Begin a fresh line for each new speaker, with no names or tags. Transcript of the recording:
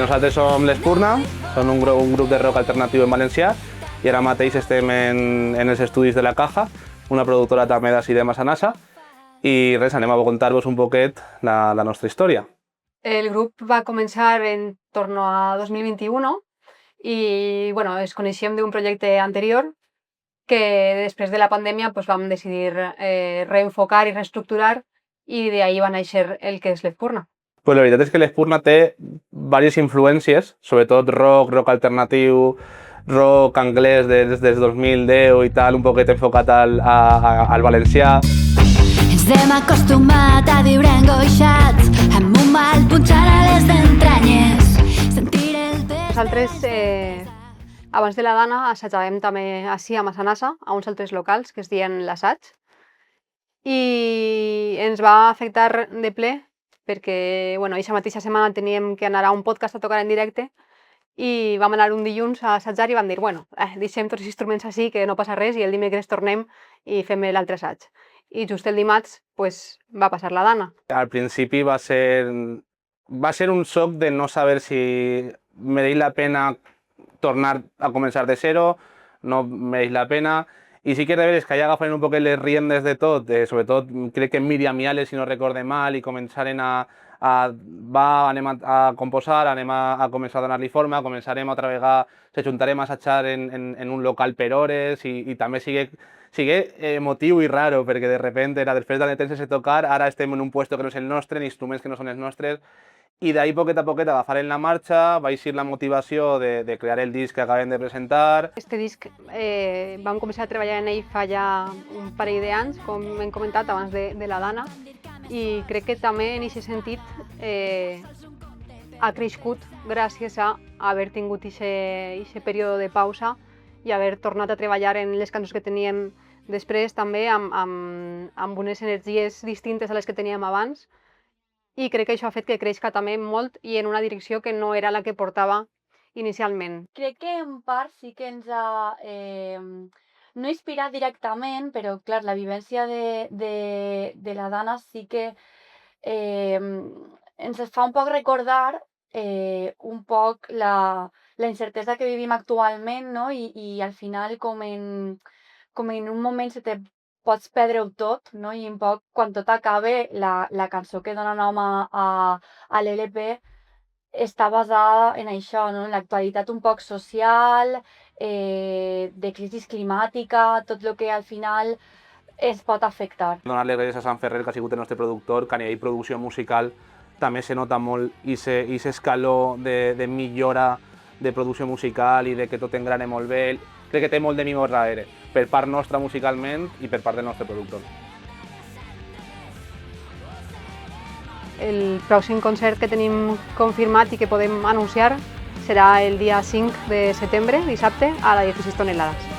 Nosaltres som l'Espurna, som un grup de rock alternatiu en valencià i ara mateix estem en els estudis de La Caja, una productora també d'ací de Massanassa, i res, anem a contar-vos un poquet la nostra història.
El grup va començar en torno a 2021 i bueno, ens coneixíem d'un projecte anterior que després de la pandèmia pues, vam decidir reenfocar i reestructurar i d'ahir va néixer el que és l'Espurna.
Pues la veritat és que l'Espurna té diverses influències, sobretot rock alternatiu, rock anglès des del 2010 i tal, un poquet enfocat al valencià.
Ens hem acostumat a viure angoixats, amb un mal punxar a les entranyes, sentir el temps...
Nosaltres, abans de la Dana, assajàvem també ací a Massanassa, a uns altres locals que es deien l'Assaig, i ens va afectar de ple perquè, bueno, aquesta mateixa setmana teníem que anar a un podcast a tocar en directe i vam anar un dilluns a assajar i vam dir, bueno, deixem tots els instruments així, que no passa res, i el dimecres tornem i fem l'altre assaig. I just el dimarts pues, va passar la Dana.
Al principi va ser un xoc de no saber si mereix la pena tornar a començar de zero, no mereix la pena. I sí que és de veres que ja agafen un poc les riendes de tot, sobretot crec que Míriam i Ale, si no recorde mal, i començaren anem a composar, anem a començar a donar-li forma, començarem altra vegada, s'ajuntarem a assajar en un local per hores i també sigue emotiu i raro, perquè de repente era després de temps sense tocar, ara estem en un puesto que no és el nostre, en instruments que no són els nostres, i d'ahir poquet a poquet agafaren la marxa, va eixir la motivació de crear el disc que acabem de presentar.
Este disc vam començar a treballar en ell fa ja un parell d'anys, com hem comentat abans de la Dana, i crec que també en aquest sentit ha crescut gràcies a haver tingut aquest període de pausa i haver tornat a treballar en les cançons que teníem després també amb unes energies distintes a les que teníem abans. I crec que això ha fet que creixi també molt i en una direcció que no era la que portava inicialment.
Crec que en part sí que ens ha no inspirat directament, però clar, la vivència de la Dana sí que ens fa un poc recordar un poc la incertesa que vivim actualment, no? I al final com en un moment se te pots perdre-ho tot, no? I un poc, quan tot acaba, la cançó que dona nom a l'LP està basada en això, no? En l'actualitat un poc social, de crisi climàtica, tot el que al final es pot afectar.
Donar les gràcies a Sant Ferrer, que ha sigut el nostre productor, que a nivell de producció musical també se nota molt aquest escaló de millora de producció musical i de que tot engrane molt bé. Crec que té molt de mimo darrere, per part nostra musicalment i per part del nostre productor.
El pròxim concert que tenim confirmat i que podem anunciar serà el dia 5 de setembre, dissabte, a la 16 tonelades.